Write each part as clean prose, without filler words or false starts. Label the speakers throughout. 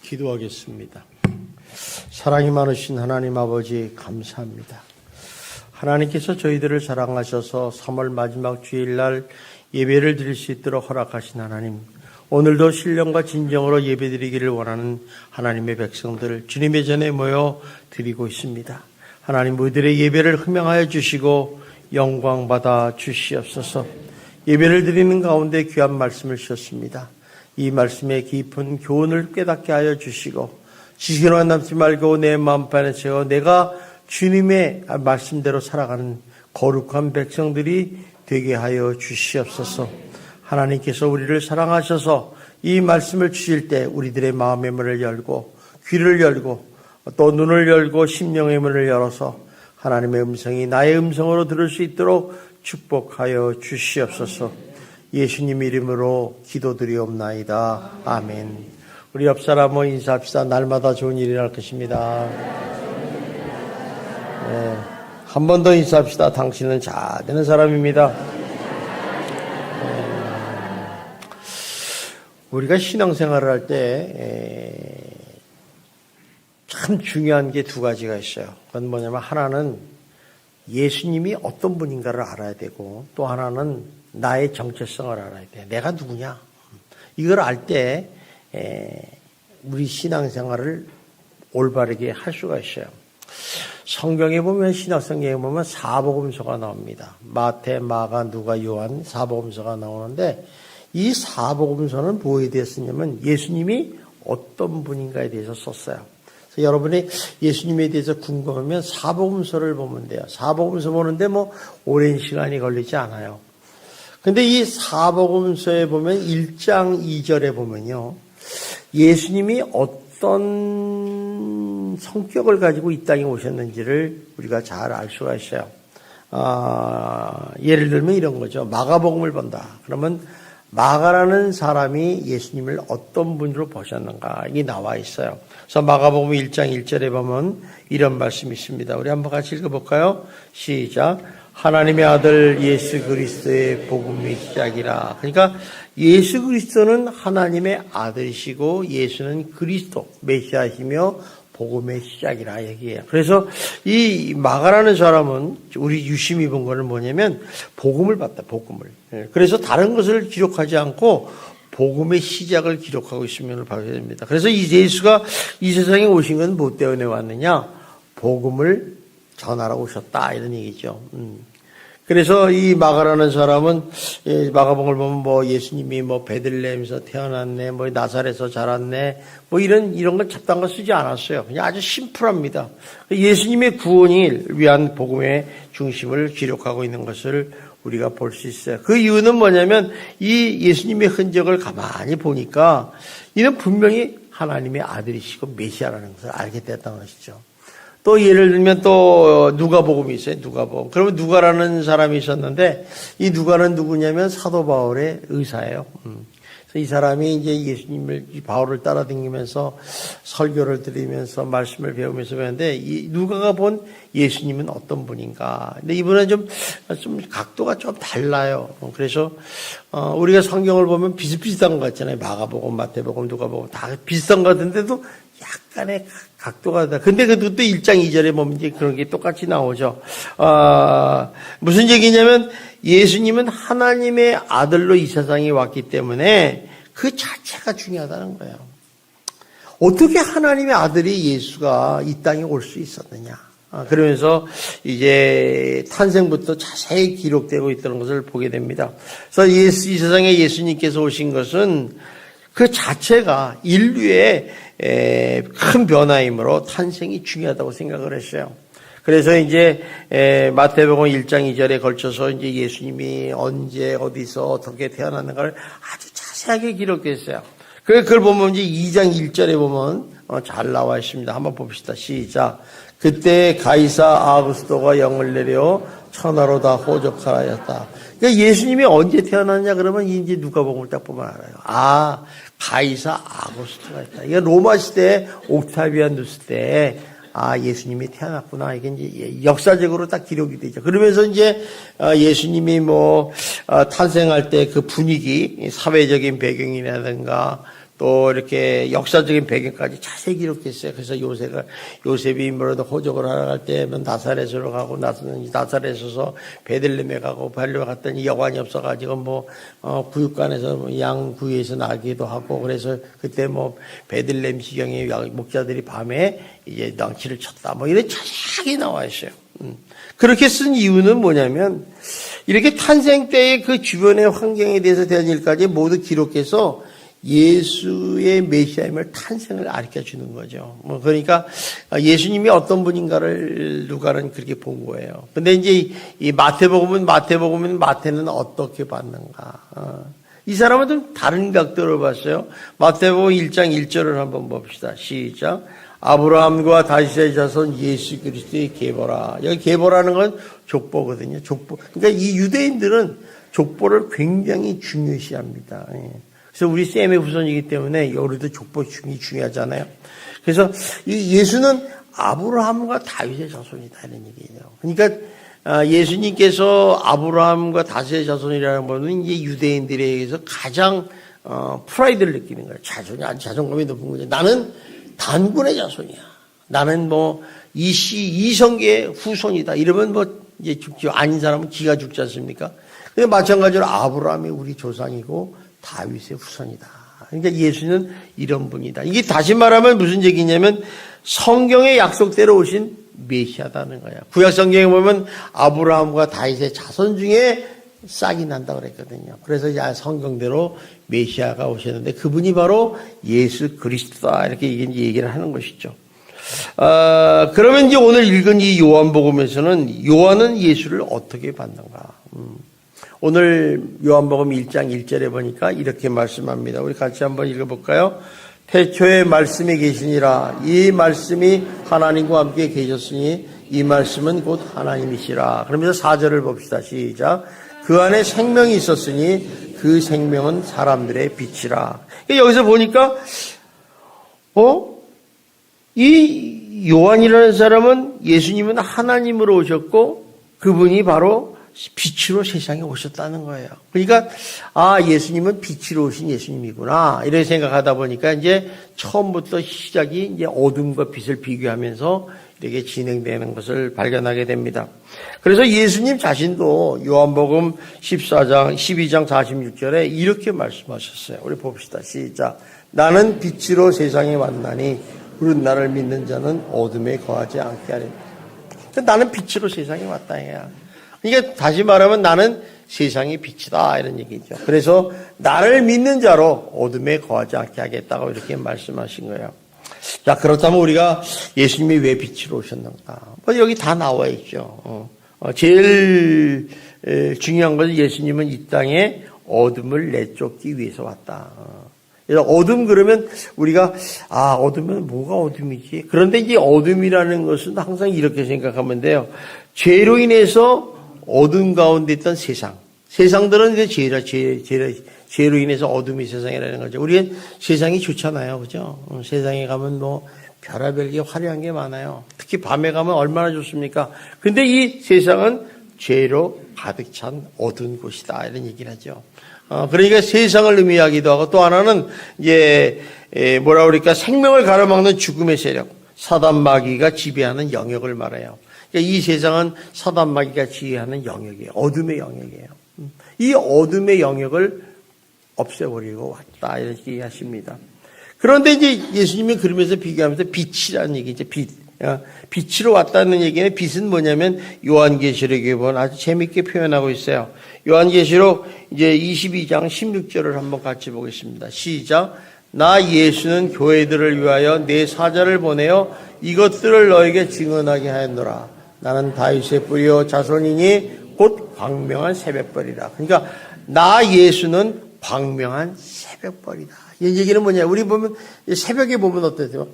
Speaker 1: 기도하겠습니다. 사랑이 많으신 하나님 아버지 감사합니다. 하나님께서 저희들을 사랑하셔서 3월 마지막 주일날 예배를 드릴 수 있도록 허락하신 하나님, 오늘도 신령과 진정으로 예배드리기를 원하는 하나님의 백성들 주님의 전에 모여 드리고 있습니다. 하나님, 우리들의 예배를 흠양하여 주시고 영광 받아 주시옵소서. 예배를 드리는 가운데 귀한 말씀을 주셨습니다. 이 말씀의 깊은 교훈을 깨닫게 하여 주시고 지식으로만 남지 말고 내 마음판에 채워 내가 주님의 말씀대로 살아가는 거룩한 백성들이 되게 하여 주시옵소서. 하나님께서 우리를 사랑하셔서 이 말씀을 주실 때 우리들의 마음의 문을 열고 귀를 열고 또 눈을 열고 심령의 문을 열어서 하나님의 음성이 나의 음성으로 들을 수 있도록 축복하여 주시옵소서. 예수님 이름으로 기도드리옵나이다. 아멘. 우리 옆사람은 인사합시다. 날마다 좋은 일이 날 것입니다. 네. 한 번 더 인사합시다. 당신은 잘 되는 사람입니다. 우리가 신앙생활을 할 때 참 중요한 게 두 가지가 있어요. 그건 뭐냐면 하나는 예수님이 어떤 분인가를 알아야 되고 또 하나는 나의 정체성을 알아야 돼. 내가 누구냐? 이걸 알 때 우리 신앙생활을 올바르게 할 수가 있어요. 성경에 보면 신약성경에 보면 사복음서가 나옵니다. 마태, 마가, 누가, 요한 사복음서가 나오는데 이 사복음서는 뭐에 대해 쓰냐면 예수님이 어떤 분인가에 대해서 썼어요. 그래서 여러분이 예수님에 대해서 궁금하면 사복음서를 보면 돼요. 사복음서 보는데 뭐 오랜 시간이 걸리지 않아요. 근데 이 사복음서에 보면 1장 2절에 보면요, 예수님이 어떤 성격을 가지고 이 땅에 오셨는지를 우리가 잘 알 수가 있어요. 예를 들면 이런 거죠. 마가복음을 본다. 그러면 마가라는 사람이 예수님을 어떤 분으로 보셨는가 이게 나와 있어요. 그래서 마가복음 1장 1절에 보면 이런 말씀이 있습니다. 우리 한번 같이 읽어볼까요? 시작. 하나님의 아들 예수 그리스도의 복음의 시작이라. 그러니까 예수 그리스도는 하나님의 아들이시고 예수는 그리스도 메시아이시며 복음의 시작이라 얘기해요. 그래서 이 마가라는 사람은 우리 유심히 본 거는 뭐냐면 복음을 봤다. 복음을. 그래서 다른 것을 기록하지 않고 복음의 시작을 기록하고 있음을 봐야 됩니다. 그래서 이 예수가 이 세상에 오신 건 뭐 때문에 왔느냐? 복음을 전하러 오셨다 이런 얘기죠. 그래서 이 마가라는 사람은 마가복음을 보면 뭐 예수님이 뭐 베들레헴에서 태어났네, 뭐 나사렛에서 자랐네, 뭐 이런 걸 잡다한 거 쓰지 않았어요. 그냥 아주 심플합니다. 예수님의 구원을 위한 복음의 중심을 기록하고 있는 것을 우리가 볼 수 있어요. 그 이유는 뭐냐면 이 예수님의 흔적을 가만히 보니까 이는 분명히 하나님의 아들이시고 메시아라는 것을 알게 됐다는 것이죠. 또 예를 들면 또 누가복음이 있어요. 누가복음. 그러면 누가라는 사람이 있었는데 이 누가는 누구냐면 사도 바울의 의사예요. 그래서 이 사람이 이제 예수님을 바울을 따라다니면서 설교를 드리면서 말씀을 배우면서 배우는데 이 누가가 본 예수님은 어떤 분인가. 근데 이분은 좀 각도가 좀 달라요. 그래서 우리가 성경을 보면 비슷비슷한 것 같잖아요. 마가복음, 마태복음, 누가복음 다 비슷한 것 같은데도 약간의 각도가 다. 근데 그것도 1장 2절에 보면 이제 그런 게 똑같이 나오죠. 무슨 얘기냐면 예수님은 하나님의 아들로 이 세상에 왔기 때문에 그 자체가 중요하다는 거예요. 어떻게 하나님의 아들이 예수가 이 땅에 올 수 있었느냐. 그러면서 이제 탄생부터 자세히 기록되고 있다는 것을 보게 됩니다. 그래서 이 세상에 예수님께서 오신 것은 그 자체가 인류의 큰 변화이므로 탄생이 중요하다고 생각을 했어요. 그래서 이제 마태복음 1장 2절에 걸쳐서 이제 예수님이 언제 어디서 어떻게 태어났는가를 아주 자세하게 기록했어요. 그걸 보면 이제 2장 1절에 보면 잘 나와 있습니다. 한번 봅시다. 시작. 그때 가이사 아구스도가 영을 내려 천하로 다 호적하였다. 그러니까 예수님이 언제 태어났냐 그러면 이제 누가복음을 딱 보면 알아요. 가이사 아구스토가 있다. 이게 로마 시대 옥타비아누스 때 예수님이 태어났구나. 이게 이제 역사적으로 딱 기록이 되죠. 그러면서 이제 예수님이 탄생할 때 그 분위기, 사회적인 배경이라든가 또 이렇게 역사적인 배경까지 자세히 기록했어요. 그래서 요셉이 뭐라도 호적을 하러 갈 때면 나사렛으로 가고 나사렛에서 베들레헴에 가고 베들레헴에 갔더니 여관이 없어가지고 구육관에서 양 구유에서 나기도 하고 그래서 그때 베들레헴 시경에 목자들이 밤에 이제 낭치를 쳤다. 이런 자세하게 나와 있어요. 그렇게 쓴 이유는 뭐냐면 이렇게 탄생 때의 그 주변의 환경에 대해서 대한 일까지 모두 기록해서 예수의 메시아임을 탄생을 가르쳐 주는 거죠. 그러니까 예수님이 어떤 분인가를 누가는 그렇게 본 거예요. 근데 이제 이 마태복음은 마태는 어떻게 봤는가. 이 사람은 좀 다른 각도로 봤어요. 마태복음 1장 1절을 한번 봅시다. 시작. 아브라함과 다윗의 자손 예수 그리스도의 계보라. 여기 계보라는 건 족보거든요. 족보. 그러니까 이 유대인들은 족보를 굉장히 중요시합니다. 그래서 우리 셈의 후손이기 때문에 우리도 족보 중요하잖아요. 그래서 이 예수는 아브라함과 다윗의 자손이다 이런 얘기예요. 그러니까 예수님께서 아브라함과 다윗의 자손이라는 것은 이제 유대인들에 의해서 가장 프라이드를 느끼는 거예요. 자존감이 높은 거죠. 나는 단군의 자손이야. 나는 이성계의 후손이다. 이러면 이제 죽지 아닌 사람은 기가 죽지 않습니까? 근데 마찬가지로 아브라함이 우리 조상이고 다윗의 후손이다. 그러니까 예수는 이런 분이다. 이게 다시 말하면 무슨 얘기냐면 성경의 약속대로 오신 메시아다는 거야. 구약 성경에 보면 아브라함과 다윗의 자손 중에 싹이 난다고 그랬거든요. 그래서 성경대로 메시아가 오셨는데 그분이 바로 예수 그리스도다. 이렇게 얘기를 하는 것이죠. 그러면 이제 오늘 읽은 이 요한복음에서는 요한은 예수를 어떻게 봤는가? 오늘 요한복음 1장 1절에 보니까 이렇게 말씀합니다. 우리 같이 한번 읽어볼까요? 태초에 말씀이 계시니라. 이 말씀이 하나님과 함께 계셨으니 이 말씀은 곧 하나님이시라. 그러면서 4절을 봅시다. 시작. 그 안에 생명이 있었으니 그 생명은 사람들의 빛이라. 여기서 보니까 이 요한이라는 사람은 예수님은 하나님으로 오셨고 그분이 바로 빛으로 세상에 오셨다는 거예요. 그러니까 예수님은 빛으로 오신 예수님이구나 이렇게 생각하다 보니까 이제 처음부터 시작이 이제 어둠과 빛을 비교하면서 이렇게 진행되는 것을 발견하게 됩니다. 그래서 예수님 자신도 요한복음 12장 46절에 이렇게 말씀하셨어요. 우리 봅시다. 시작. 나는 빛으로 세상에 왔나니 그런 나를 믿는 자는 어둠에 거하지 않게 하리라. 나는 빛으로 세상에 왔다 해야. 그러니까 다시 말하면 나는 세상의 빛이다 이런 얘기죠. 그래서 나를 믿는 자로 어둠에 거하지 않게 하겠다고 이렇게 말씀하신 거예요. 자, 그렇다면 우리가 예수님이 왜 빛으로 오셨는가? 여기 다 나와 있죠. 제일 중요한 것은 예수님은 이 땅에 어둠을 내쫓기 위해서 왔다. 그래서 어둠 그러면 우리가 어둠은 뭐가 어둠이지? 그런데 이제 어둠이라는 것은 항상 이렇게 생각하면 돼요. 죄로 인해서 어둠 가운데 있던 세상들은 이제 죄로 인해서 어둠이 세상이라는 거죠. 우리는 세상이 좋잖아요. 그죠? 세상에 가면 별의별 게 화려한 게 많아요. 특히 밤에 가면 얼마나 좋습니까? 근데 이 세상은 죄로 가득 찬 어두운 곳이다. 이런 얘기를 하죠. 그러니까 세상을 의미하기도 하고 또 하나는 이제 생명을 가로막는 죽음의 세력, 사단 마귀가 지배하는 영역을 말해요. 그러니까 이 세상은 사단 마귀가 지배하는 영역이에요. 어둠의 영역이에요. 이 어둠의 영역을 없애버리고 왔다 이렇게 얘기하십니다. 그런데 이제 예수님이 그러면서 비교하면서 빛이라는 얘기죠. 빛으로 왔다는 얘기는 빛은 뭐냐면 요한계시록에 보면 아주 재밌게 표현하고 있어요. 요한계시록 이제 22장 16절을 한번 같이 보겠습니다. 시작. 나 예수는 교회들을 위하여 내 사자를 보내어 이것들을 너에게 증언하게 하였노라. 나는 다윗의 뿌리요 자손이니 곧 광명한 새벽벌이라. 그러니까 나 예수는 광명한 새벽벌이다. 이 얘기는 뭐냐? 우리 보면 새벽에 보면 어떠세요?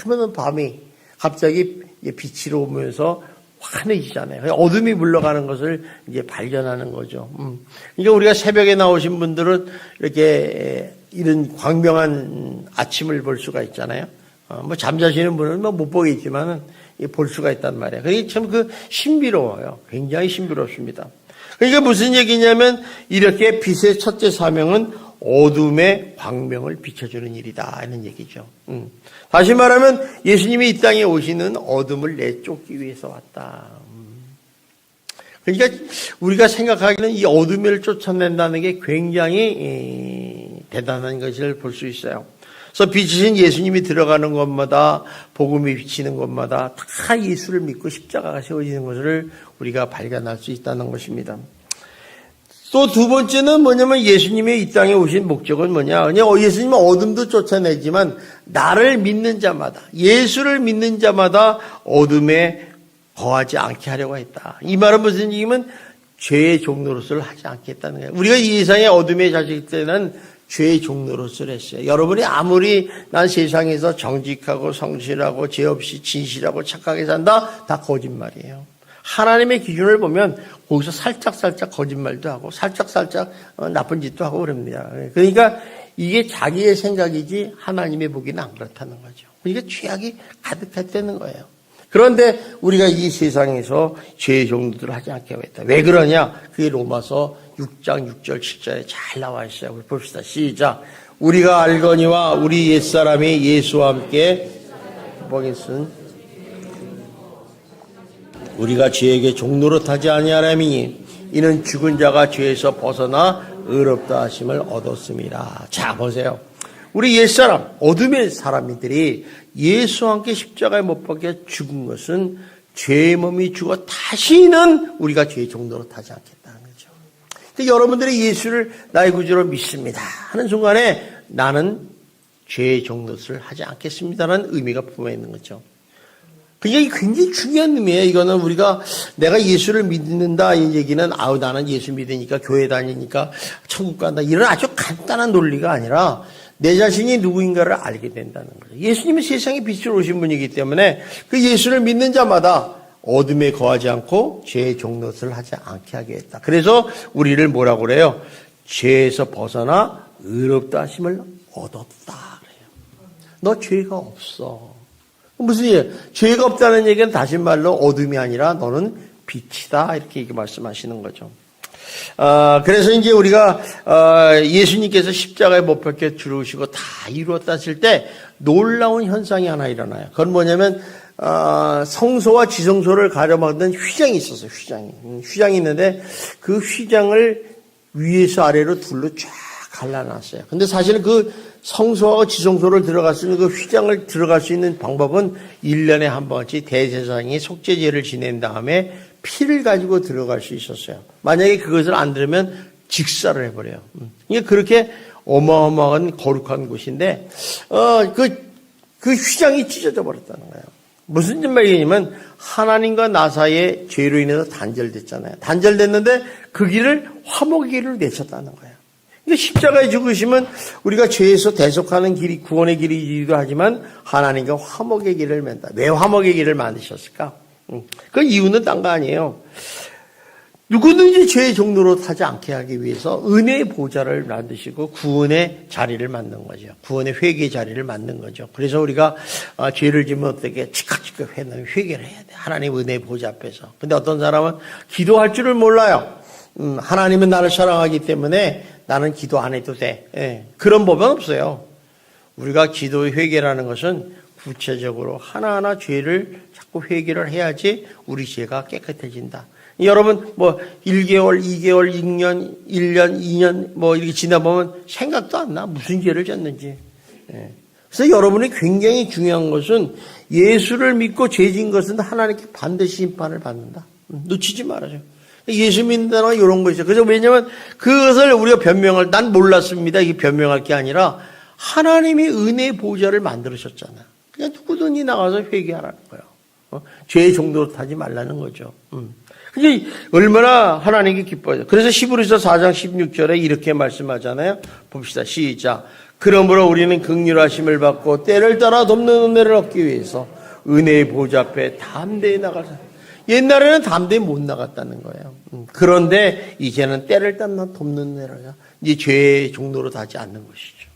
Speaker 1: 하면은 밤이 갑자기 빛으로 오면서 환해지잖아요. 어둠이 물러가는 것을 이제 발견하는 거죠. 그러니까 우리가 새벽에 나오신 분들은 이렇게 이런 광명한 아침을 볼 수가 있잖아요. 잠자시는 분은 못 보겠지만은 볼 수가 있단 말이에요. 그게 참 신비로워요. 굉장히 신비롭습니다. 그러니까 무슨 얘기냐면 이렇게 빛의 첫째 사명은 어둠의 광명을 비춰주는 일이다 이런 얘기죠. 다시 말하면 예수님이 이 땅에 오시는 어둠을 내쫓기 위해서 왔다. 그러니까 우리가 생각하기는 이 어둠을 쫓아낸다는 게 굉장히 대단한 것을 볼 수 있어요. 그래서 빛이신 예수님이 들어가는 곳마다 복음이 비치는 곳마다 다 예수를 믿고 십자가가 세워지는 것을 우리가 발견할 수 있다는 것입니다. 또 두 번째는 뭐냐면 예수님의 이 땅에 오신 목적은 뭐냐. 예수님은 어둠도 쫓아내지만 나를 믿는 자마다, 예수를 믿는 자마다 어둠에 거하지 않게 하려고 했다. 이 말은 무슨 얘기냐면 죄의 종노릇을 하지 않겠다는 거예요. 우리가 이 세상의 어둠의 자식 때는 죄의 종노릇을 했어요. 여러분이 아무리 난 세상에서 정직하고 성실하고 죄 없이 진실하고 착하게 산다, 다 거짓말이에요. 하나님의 기준을 보면 거기서 살짝살짝 거짓말도 하고 살짝살짝 나쁜 짓도 하고 그럽니다. 그러니까 이게 자기의 생각이지 하나님의 보기는 안 그렇다는 거죠. 그러니까 죄악이 가득했다는 거예요. 그런데 우리가 이 세상에서 죄의 종들을 하지 않게 하고 있다. 왜 그러냐? 그게 로마서 6장 6절 7절에 잘 나와 있어요. 우리 봅시다. 시작. 우리가 알거니와 우리 옛사람이 예수와 함께 복에 쓴 우리가 죄에게 종노릇하지 아니하라미니 이는 죽은 자가 죄에서 벗어나 의롭다 하심을 얻었습니다. 자 보세요. 우리 옛사람, 어둠의 사람들이 예수와 함께 십자가에 못 박혀 죽은 것은 죄의 몸이 죽어 다시는 우리가 죄의 종노릇하지 않겠다는 거죠. 그러니까 여러분들이 예수를 나의 구주로 믿습니다 하는 순간에 나는 죄의 종노릇을 하지 않겠습니다라는 의미가 품어 있는 거죠. 그게 굉장히 중요한 의미예요. 이거는 우리가 내가 예수를 믿는다 이 얘기는 나는 예수 믿으니까 교회 다니니까 천국 간다 이런 아주 간단한 논리가 아니라 내 자신이 누구인가를 알게 된다는 거죠. 예수님은 세상에 빛으로 오신 분이기 때문에 그 예수를 믿는 자마다 어둠에 거하지 않고 죄의 종노릇을 하지 않게 하게 했다. 그래서 우리를 뭐라고 그래요? 죄에서 벗어나 의롭다 하심을 얻었다 그래요. 너 죄가 없어. 무슨 얘기예요? 죄가 없다는 얘기는 다시 말로 어둠이 아니라 너는 빛이다 이렇게 말씀하시는 거죠. 그래서 이제 우리가 예수님께서 십자가에 못 박혀 죽으시고 다 이루었다 했을 때 놀라운 현상이 하나 일어나요. 그건 뭐냐면 성소와 지성소를 가려막는 휘장이 있었어요. 휘장이 있는데 그 휘장을 위에서 아래로 둘로 쫙 갈라놨어요. 근데 사실은 그 성소와 지성소를 들어갈 수 있는 그 휘장을 들어갈 수 있는 방법은 1년에 한 번씩 대제사장이 속죄제를 지낸 다음에 피를 가지고 들어갈 수 있었어요. 만약에 그것을 안 들으면 직사를 해버려요. 이게 그렇게 어마어마한 거룩한 곳인데, 그 휘장이 찢어져 버렸다는 거예요. 무슨 말이냐면, 하나님과 나 사이에 죄로 인해서 단절됐잖아요. 단절됐는데, 그 길을 화목의 길로 내쳤다는 거예요. 그러니까 십자가에 죽으시면 우리가 죄에서 대속하는 길이 구원의 길이기도 하지만, 하나님과 화목의 길을 맨다. 왜 화목의 길을 만드셨을까? 그 이유는 딴 거 아니에요. 누구든지 죄의 종노릇 하지 않게 하기 위해서 은혜의 보좌를 만드시고 구원의 자리를 만든 거죠. 구원의 회개의 자리를 만든 거죠. 그래서 우리가 죄를 지면 어떻게 치카치카 회개를 해야 돼. 하나님 은혜의 보좌 앞에서. 근데 어떤 사람은 기도할 줄을 몰라요. 하나님은 나를 사랑하기 때문에 나는 기도 안 해도 돼. 예. 그런 법은 없어요. 우리가 기도의 회개라는 것은 구체적으로 하나하나 죄를 자꾸 회개를 해야지 우리 죄가 깨끗해진다. 여러분 1개월, 2개월, 6년, 1년, 2년 이렇게 지나보면 생각도 안 나. 무슨 죄를 졌는지. 그래서 여러분이 굉장히 중요한 것은 예수를 믿고 죄진 것은 하나님께 반드시 심판을 받는다. 놓치지 말아요. 예수 믿는다는 건 이런 거 있어요. 그래서 왜냐하면 그것을 우리가 난 몰랐습니다. 이게 변명할 게 아니라 하나님이 은혜의 보좌를 만들으셨잖아요. 그냥 누구든지 나가서 회개하라는 거예요. 죄의 종노릇 하지 말라는 거죠. 그게 얼마나 하나님께 기뻐요. 그래서 히브리서 4장 16절에 이렇게 말씀하잖아요. 봅시다. 시작. 그러므로 우리는 긍휼하심을 받고 때를 따라 돕는 은혜를 얻기 위해서 은혜의 보좌 앞에 담대히 나가서 옛날에는 담대히 못 나갔다는 거예요. 그런데 이제는 때를 따라 돕는 은혜를 이제 죄의 종노릇 하지 않는 것이죠.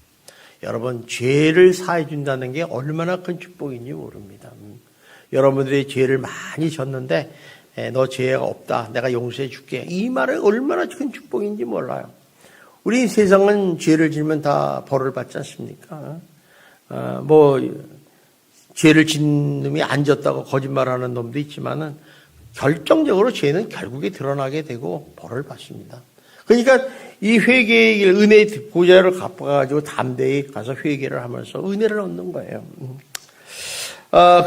Speaker 1: 여러분 죄를 사해 준다는 게 얼마나 큰 축복인지 모릅니다. 여러분들이 죄를 많이 졌는데 너 죄가 없다. 내가 용서해 줄게. 이 말은 얼마나 큰 축복인지 몰라요. 우리 세상은 죄를 지으면 다 벌을 받지 않습니까? 죄를 짓는 놈이 안 졌다고 거짓말하는 놈도 있지만은 결정적으로 죄는 결국에 드러나게 되고 벌을 받습니다. 그러니까 이 회개의 길, 은혜의 보좌를 갚아가지고 담대히 가서 회개를 하면서 은혜를 얻는 거예요.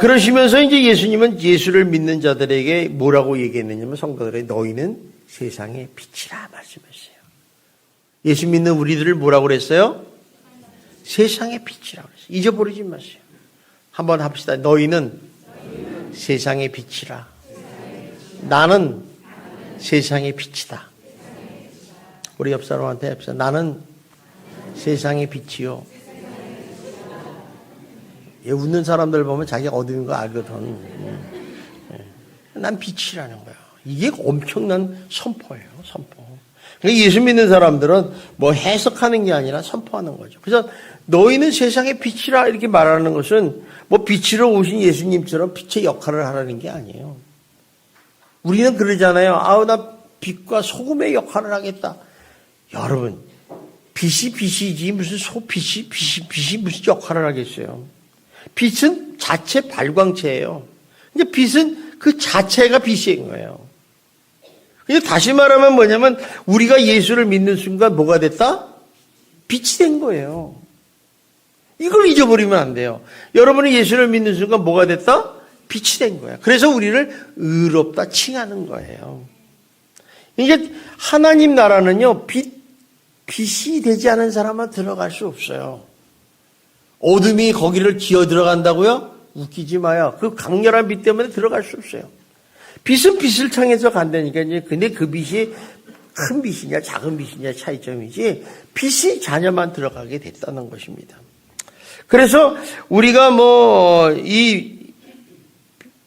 Speaker 1: 그러시면서 이제 예수님은 예수를 믿는 자들에게 뭐라고 얘기했느냐면 성도들에게 너희는 세상의 빛이라 말씀했어요. 예수 믿는 우리들을 뭐라고 그랬어요? 세상의 빛이라고 그랬어요. 잊어버리지 마세요. 한번 합시다. 너희는 세상의 빛이라. 나는 세상의 빛이다. 우리 옆 사람한테 합시다. 나는 세상의 빛이요. 웃는 사람들 보면 자기가 어디인 거 알거든. 난 빛이라는 거야. 이게 엄청난 선포예요. 선포. 그러니까 예수 믿는 사람들은 뭐 해석하는 게 아니라 선포하는 거죠. 그래서 너희는 세상의 빛이라 이렇게 말하는 것은 뭐 빛으로 오신 예수님처럼 빛의 역할을 하라는 게 아니에요. 우리는 그러잖아요. 나 빛과 소금의 역할을 하겠다. 여러분, 빛이 빛이지 무슨 빛이 무슨 역할을 하겠어요. 빛은 자체 발광체예요. 이제 빛은 그 자체가 빛인 거예요. 그래서 다시 말하면 뭐냐면 우리가 예수를 믿는 순간 뭐가 됐다? 빛이 된 거예요. 이걸 잊어버리면 안 돼요. 여러분이 예수를 믿는 순간 뭐가 됐다? 빛이 된 거예요. 그래서 우리를 의롭다 칭하는 거예요. 이게 하나님 나라는요, 빛이 되지 않은 사람은 들어갈 수 없어요. 어둠이 거기를 기어 들어간다고요? 웃기지 마요. 그 강렬한 빛 때문에 들어갈 수 없어요. 빛은 빛을 향해서 간다니까. 근데 그 빛이 큰 빛이냐 작은 빛이냐 차이점이지 빛이 자녀만 들어가게 됐다는 것입니다. 그래서 우리가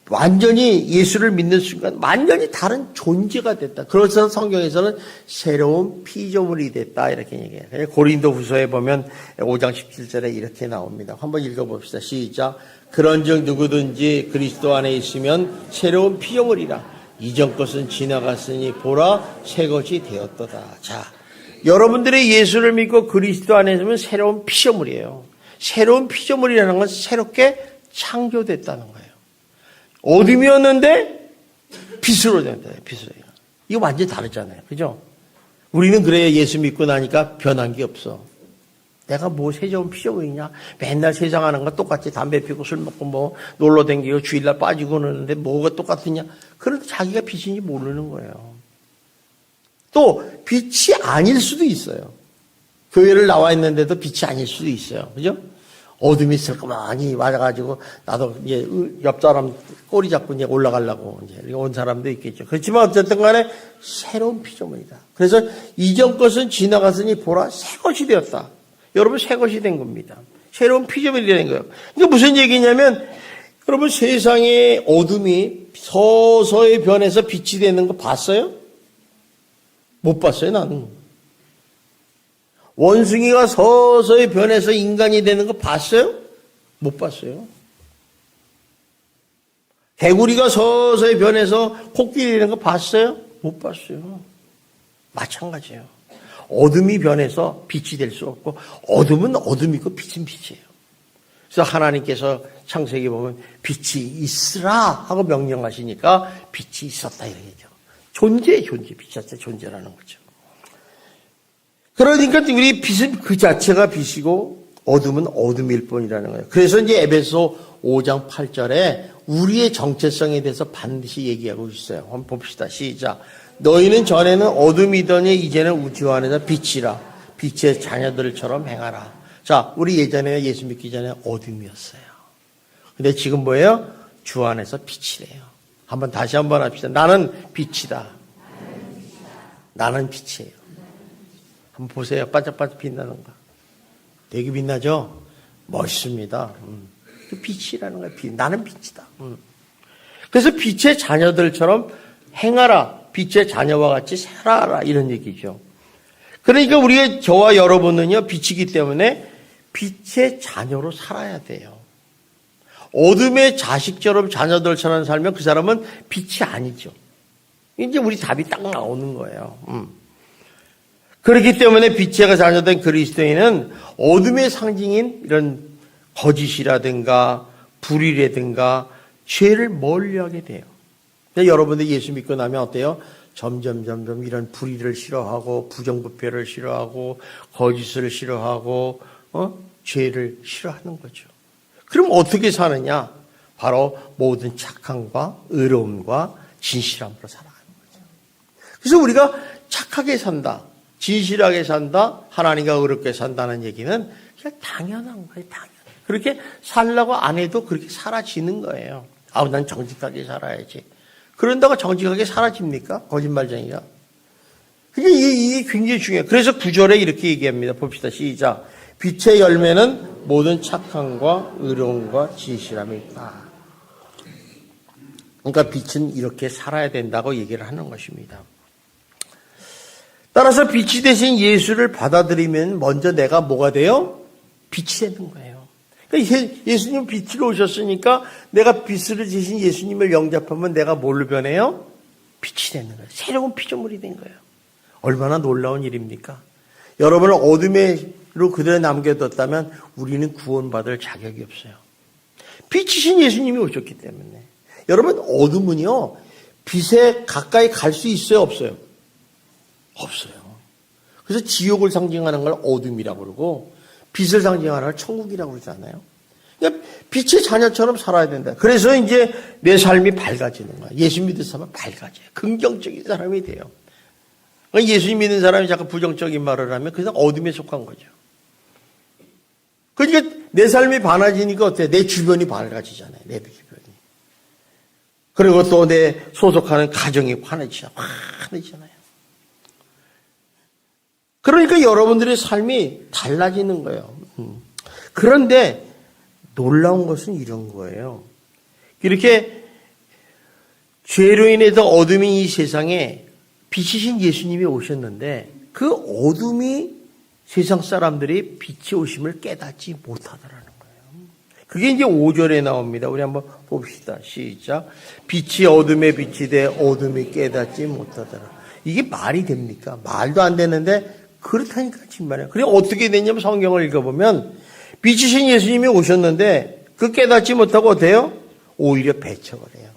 Speaker 1: 완전히 예수를 믿는 순간 완전히 다른 존재가 됐다. 그래서 성경에서는 새로운 피조물이 됐다 이렇게 얘기해요. 고린도후서에 보면 5장 17절에 이렇게 나옵니다. 한번 읽어봅시다. 시작. 그런즉 누구든지 그리스도 안에 있으면 새로운 피조물이라. 이전 것은 지나갔으니 보라 새 것이 되었도다. 자, 여러분들의 예수를 믿고 그리스도 안에 있으면 새로운 피조물이에요. 새로운 피조물이라는 건 새롭게 창조됐다는 거예요. 어둠이었는데 빛으로 된다. 빛으로. 이거 완전히 다르잖아요. 그죠? 우리는 그래야 예수 믿고 나니까 변한 게 없어. 내가 새로운 피조물이냐? 맨날 세상 하는 거 똑같이 담배 피우고 술 먹고 놀러 다니고 주일날 빠지고 그러는데 뭐가 똑같으냐? 그런데 자기가 빛인지 모르는 거예요. 또 빛이 아닐 수도 있어요. 교회를 나와 있는데도 빛이 아닐 수도 있어요. 그죠? 어둠이 슬그머니 맞아가지고 나도 이제 옆 사람 꼬리 잡고 이제 올라가려고 이제 온 사람도 있겠죠. 그렇지만 어쨌든 간에 새로운 피조물이다. 그래서 이전 것은 지나갔으니 보라 새 것이 되었다. 여러분 새 것이 된 겁니다. 새로운 피조물이 된 거예요. 그러니까 무슨 얘기냐면 여러분 세상의 어둠이 서서히 변해서 빛이 되는 거 봤어요? 못 봤어요, 나는. 원숭이가 서서히 변해서 인간이 되는 거 봤어요? 못 봤어요. 개구리가 서서히 변해서 코끼리 되는 거 봤어요? 못 봤어요. 마찬가지예요. 어둠이 변해서 빛이 될 수 없고 어둠은 어둠이고 빛은 빛이에요. 그래서 하나님께서 창세기 보면 빛이 있으라 하고 명령하시니까 빛이 있었다 이러죠. 존재, 빛 자체 존재라는 거죠. 그러니까 우리 빛은 그 자체가 빛이고 어둠은 어둠일 뿐이라는 거예요. 그래서 이제 에베소 5장 8절에 우리의 정체성에 대해서 반드시 얘기하고 있어요. 한번 봅시다. 시작. 너희는 전에는 어둠이더니 이제는 주 안에서 빛이라. 빛의 자녀들처럼 행하라. 자, 우리 예전에 예수 믿기 전에 어둠이었어요. 근데 지금 뭐예요? 주 안에서 빛이래요. 다시 한번 합시다. 나는 빛이다. 나는 빛이에요. 한번 보세요. 반짝반짝 빛나는 거. 되게 빛나죠? 멋있습니다. 그 빛이라는 거예요. 나는 빛이다. 그래서 빛의 자녀들처럼 행하라. 빛의 자녀와 같이 살아라. 이런 얘기죠. 그러니까 저와 여러분은요, 빛이기 때문에 빛의 자녀로 살아야 돼요. 어둠의 자식처럼 자녀들처럼 살면 그 사람은 빛이 아니죠. 이제 우리 답이 딱 나오는 거예요. 그렇기 때문에 빛의 자녀된 그리스도인은 어둠의 상징인 이런 거짓이라든가 불의라든가 죄를 멀리하게 돼요. 여러분들 예수 믿고 나면 어때요? 점점 이런 불의를 싫어하고 부정부패를 싫어하고 거짓을 싫어하고 죄를 싫어하는 거죠. 그럼 어떻게 사느냐? 바로 모든 착함과 의로움과 진실함으로 살아가는 거죠. 그래서 우리가 착하게 산다, 진실하게 산다, 하나님과 의롭게 산다는 얘기는 그냥 당연한 거예요. 그렇게 살라고 안 해도 그렇게 사라지는 거예요. 난 정직하게 살아야지. 그런다고 정직하게 사라집니까? 거짓말쟁이가. 그러니까 이게 굉장히 중요해요. 그래서 9절에 이렇게 얘기합니다. 봅시다. 시작. 빛의 열매는 모든 착함과 의로움과 진실함이다. 그러니까 빛은 이렇게 살아야 된다고 얘기를 하는 것입니다. 따라서 빛이 되신 예수를 받아들이면 먼저 내가 뭐가 돼요? 빛이 되는 거예요. 그러니까 예수님 빛으로 오셨으니까 내가 빛으로 되신 예수님을 영접하면 내가 뭘로 변해요? 빛이 되는 거예요. 새로운 피조물이 된 거예요. 얼마나 놀라운 일입니까? 여러분을 어둠으로 그대로 남겨뒀다면 우리는 구원받을 자격이 없어요. 빛이신 예수님이 오셨기 때문에. 여러분, 어둠은요, 빛에 가까이 갈 수 있어요, 없어요? 없어요. 그래서 지옥을 상징하는 걸 어둠이라고 그러고 빛을 상징하는 걸 천국이라고 그러잖아요. 그러니까 빛의 자녀처럼 살아야 된다. 그래서 이제 내 삶이 밝아지는 거야. 예수 믿는 사람은 밝아져요. 긍정적인 사람이 돼요. 그러니까 예수 믿는 사람이 자꾸 부정적인 말을 하면 그냥 어둠에 속한 거죠. 그러니까 내 삶이 밝아지니까 어때요? 내 주변이 밝아지잖아요. 내 주변이. 그리고 또 내 소속하는 가정이 환해지잖아요. 그러니까 여러분들의 삶이 달라지는 거예요. 그런데 놀라운 것은 이런 거예요. 이렇게 죄로 인해서 어둠이 이 세상에 빛이신 예수님이 오셨는데 그 어둠이 세상 사람들이 빛이 오심을 깨닫지 못하더라는 거예요. 그게 이제 5절에 나옵니다. 우리 한번 봅시다. 시작. 빛이 어둠에 빛이 돼 어둠이 깨닫지 못하더라. 이게 말이 됩니까? 말도 안 되는데 그렇다니까 정말이에요. 그래 어떻게 됐냐면 성경을 읽어보면 빛이신 예수님이 오셨는데 그 깨닫지 못하고 어때요? 오히려 배척을 해요.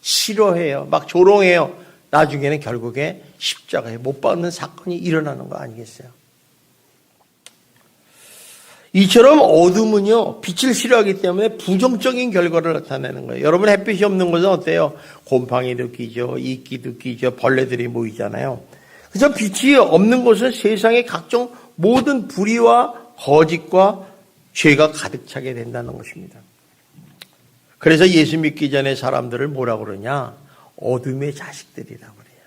Speaker 1: 싫어해요. 막 조롱해요. 나중에는 결국에 십자가에 못 박는 사건이 일어나는 거 아니겠어요? 이처럼 어둠은요, 빛을 싫어하기 때문에 부정적인 결과를 나타내는 거예요. 여러분 햇빛이 없는 곳은 어때요? 곰팡이도 끼죠, 이끼도 끼죠, 벌레들이 모이잖아요. 그래서 빛이 없는 곳은 세상의 각종 모든 불의와 거짓과 죄가 가득 차게 된다는 것입니다. 그래서 예수 믿기 전에 사람들을 뭐라고 그러냐? 어둠의 자식들이라고 그래요.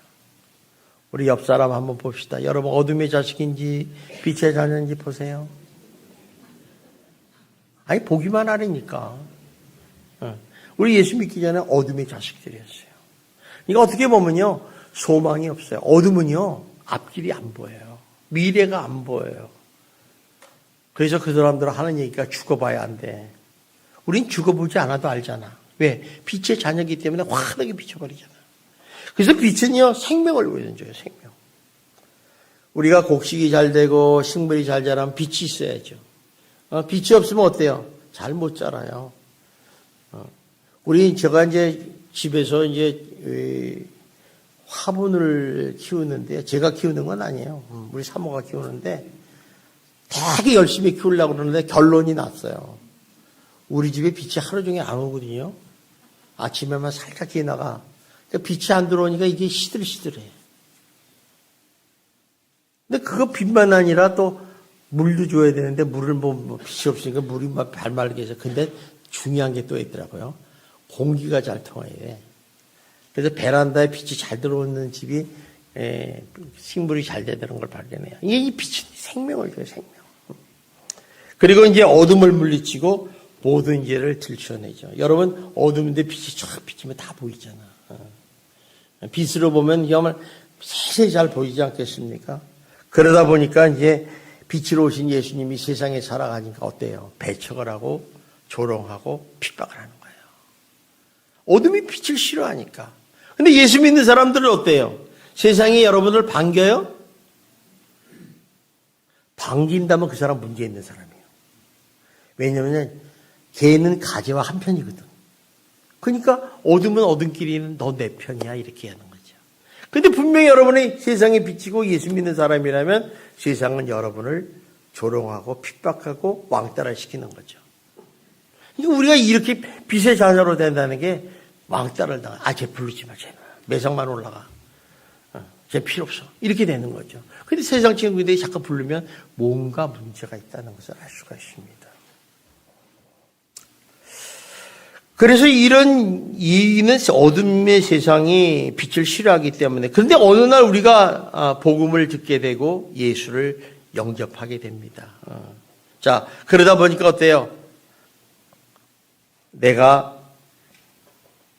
Speaker 1: 우리 옆 사람 한번 봅시다. 여러분 어둠의 자식인지 빛의 자녀인지 보세요. 아니 보기만 하라니까. 우리 예수 믿기 전에 어둠의 자식들이었어요. 이거 어떻게 보면요. 소망이 없어요. 어둠은요. 앞길이 안 보여요. 미래가 안 보여요. 그래서 그 사람들은 하는 얘기가 죽어봐야 안 돼. 우린 죽어보지 않아도 알잖아. 왜? 빛의 자녀이기 때문에 환하게 비춰버리잖아. 그래서 빛은요. 생명을 보여줘요. 생명. 우리가 곡식이 잘 되고 식물이 잘 자라면 빛이 있어야죠. 빛이 없으면 어때요? 잘 못 자라요. 제가 이제 집에서 이제 화분을 키우는데, 제가 키우는 건 아니에요. 우리 사모가 키우는데, 되게 열심히 키우려고 그러는데 결론이 났어요. 우리 집에 빛이 하루 종일 안 오거든요. 아침에만 살짝 지나가. 빛이 안 들어오니까 이게 시들시들해. 근데 그거 빛만 아니라 또 물도 줘야 되는데 물을 뭐 빛이 없으니까 물이 막 발말게 해서. 근데 중요한 게 또 있더라고요. 공기가 잘 통해야 돼. 그래서 베란다에 빛이 잘 들어오는 집이 식물이 잘 되는 걸 발견해요. 이게 이 빛이 생명을 줘요, 생명. 그리고 이제 어둠을 물리치고 모든 죄를 들춰내죠. 여러분 어둠인데 빛이 쫙 비치면 다 보이잖아. 빛으로 보면 정말 세세히 잘 보이지 않겠습니까? 그러다 보니까 이제 빛으로 오신 예수님이 세상에 살아가니까 어때요? 배척을 하고 조롱하고 핍박을 하는 거예요. 어둠이 빛을 싫어하니까. 근데 예수 믿는 사람들은 어때요? 세상이 여러분을 반겨요? 광진다면 그 사람 문제 있는 사람이에요. 왜냐하면 걔는 가지와 한편이거든. 그러니까 어둠은 어둠끼리는 너 내 편이야 이렇게 하는 거죠. 근데 분명히 여러분이 세상에 비치고 예수 믿는 사람이라면 세상은 여러분을 조롱하고 핍박하고 왕따를 시키는 거죠. 그러니까 우리가 이렇게 빛의 자녀로 된다는 게 왕따를 당해. 아, 쟤 부르지 마. 쟤는 매상만 올라가. 쟤 필요 없어. 이렇게 되는 거죠. 근데 세상 친구들이 자꾸 부르면 뭔가 문제가 있다는 것을 알 수가 있습니다. 그래서 이는 어둠의 세상이 빛을 싫어하기 때문에. 그런데 어느 날 우리가 복음을 듣게 되고 예수를 영접하게 됩니다. 자, 그러다 보니까 어때요? 내가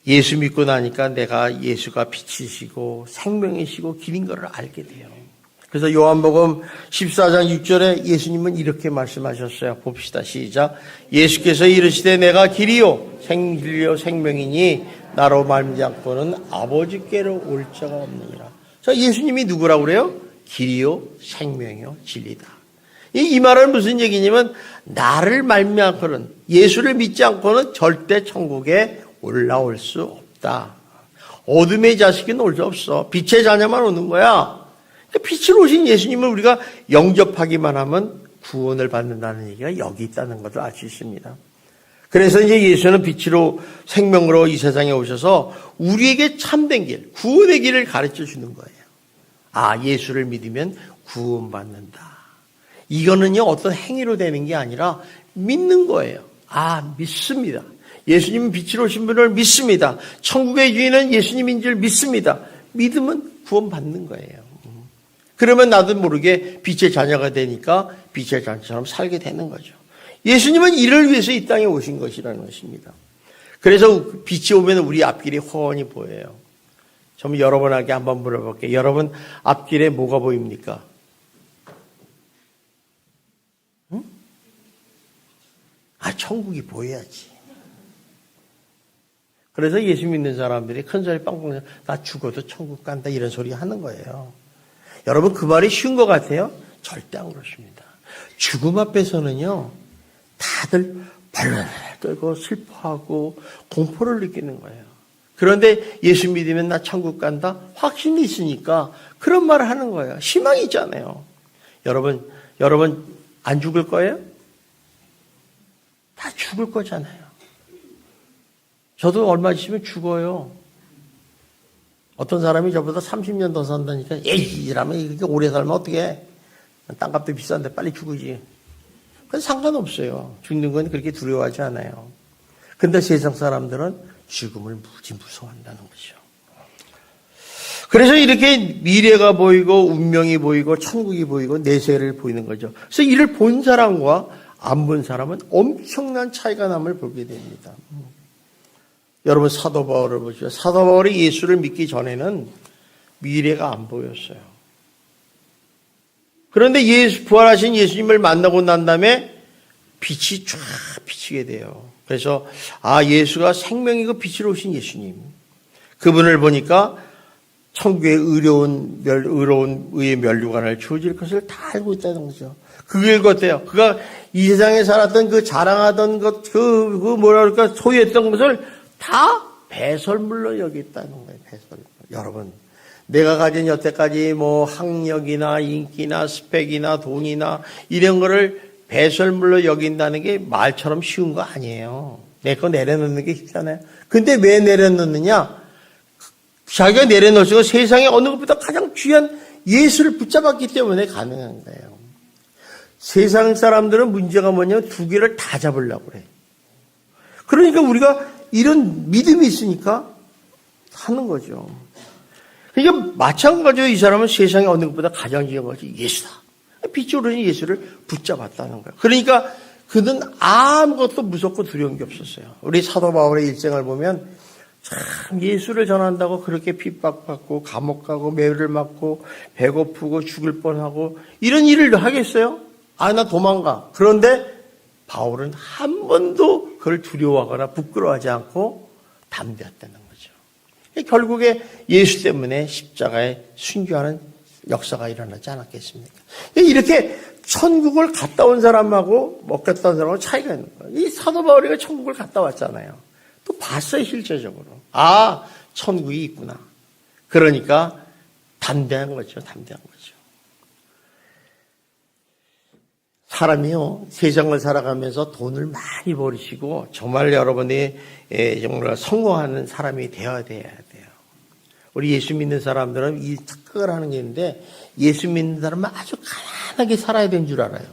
Speaker 1: 예수 믿고 나니까 내가 예수가 빛이시고 생명이시고 길인 것을 알게 돼요. 그래서 요한복음 14장 6절에 예수님은 이렇게 말씀하셨어요. 봅시다. 시작. 예수께서 이르시되 내가 길이요 진리요 생명이니 나로 말미암고는 아버지께로 올 자가 없느니라. 자, 예수님이 누구라고 그래요? 길이요 생명이요 진리다. 이 말은 무슨 얘기냐면 나를 말미암고는 예수를 믿지 않고는 절대 천국에 올라올 수 없다. 어둠의 자식은 올 수 없어. 빛의 자녀만 오는 거야. 빛으로 오신 예수님을 우리가 영접하기만 하면 구원을 받는다는 얘기가 여기 있다는 것을 알 수 있습니다. 그래서 이제 예수는 빛으로 생명으로 이 세상에 오셔서 우리에게 참된 길, 구원의 길을 가르쳐 주는 거예요. 아, 예수를 믿으면 구원받는다. 이거는요, 어떤 행위로 되는 게 아니라 믿는 거예요. 아, 믿습니다. 예수님은 빛으로 오신 분을 믿습니다. 천국의 주인은 예수님인 줄 믿습니다. 믿으면 구원받는 거예요. 그러면 나도 모르게 빛의 자녀가 되니까 빛의 자녀처럼 살게 되는 거죠. 예수님은 이를 위해서 이 땅에 오신 것이라는 것입니다. 그래서 빛이 오면 우리 앞길이 훤히 보여요. 전 여러분에게 한번 물어볼게요. 여러분 앞길에 뭐가 보입니까? 응? 아, 천국이 보여야지. 그래서 예수 믿는 사람들이 큰 소리 빵빵 나 죽어도 천국 간다 이런 소리 하는 거예요. 여러분 그 말이 쉬운 것 같아요? 절대 안 그렇습니다. 죽음 앞에서는요 다들 발랄 떨고 슬퍼하고 공포를 느끼는 거예요. 그런데 예수 믿으면 나 천국 간다? 확신이 있으니까 그런 말을 하는 거예요. 희망이 있잖아요. 여러분 안 죽을 거예요? 다 죽을 거잖아요. 저도 얼마 있으면 죽어요. 어떤 사람이 저보다 30년 더 산다니까 에이 이러면 이렇게 오래 살면 어떡해. 땅값도 비싼데 빨리 죽으지. 그건 상관없어요. 죽는 건 그렇게 두려워하지 않아요. 근데 세상 사람들은 죽음을 무지 무서워한다는 거죠. 그래서 이렇게 미래가 보이고 운명이 보이고 천국이 보이고 내세를 보이는 거죠. 그래서 이를 본 사람과 안 본 사람은 엄청난 차이가 남을 보게 됩니다. 여러분 사도 바울을 보시죠. 사도 바울이 예수를 믿기 전에는 미래가 안 보였어요. 그런데 부활하신 예수님을 만나고 난 다음에 빛이 쫙 비치게 돼요. 그래서 아, 예수가 생명이고 빛으로 오신 예수님. 그분을 보니까 천국의 의로운 의의 면류관을 주어질 것을 다 알고 있다는 거죠. 그게 어때요? 그가 이 세상에 살았던 그 자랑하던 것, 뭐라 그럴까, 소유했던 것을 다 배설물로 여겼다는 거예요. 배설물. 여러분, 내가 가진 여태까지 뭐 학력이나 인기나 스펙이나 돈이나 이런 거를 배설물로 여긴다는 게 말처럼 쉬운 거 아니에요. 내 거 내려놓는 게 쉽잖아요. 근데 왜 내려놓느냐? 자기가 내려놓을 수가 세상에 어느 것보다 가장 귀한 예수를 붙잡았기 때문에 가능한 거예요. 세상 사람들은 문제가 뭐냐면 두 개를 다 잡으려고 그래. 그러니까 우리가 이런 믿음이 있으니까 하는 거죠. 그러니까 마찬가지로 이 사람은 세상에 어느 것보다 가장 중요한 것이 예수다. 빛으로 오신 예수를 붙잡았다는 거예요. 그러니까 그는 아무것도 무섭고 두려운 게 없었어요. 우리 사도 바울의 일생을 보면 참 예수를 전한다고 그렇게 핍박받고 감옥 가고 매를 맞고 배고프고 죽을 뻔하고 이런 일을 하겠어요? 아, 나 도망가. 그런데 바울은 한 번도 그걸 두려워하거나 부끄러워하지 않고 담대했다는 거죠. 결국에 예수 때문에 십자가에 순교하는 역사가 일어나지 않았겠습니까? 이렇게 천국을 갔다 온 사람하고 못 갔다 온 사람하고 차이가 있는 거예요. 이 사도 바울이가 천국을 갔다 왔잖아요. 또 봤어요, 실제적으로. 아, 천국이 있구나. 그러니까 담대한 거죠, 담대한 거죠. 사람이요, 세상을 살아가면서 돈을 많이 버리시고 정말 여러분이 정말 성공하는 사람이 되어야 돼요. 우리 예수 믿는 사람들은 이 착각을 하는 게 있는데, 예수 믿는 사람은 아주 가난하게 살아야 되는 줄 알아요.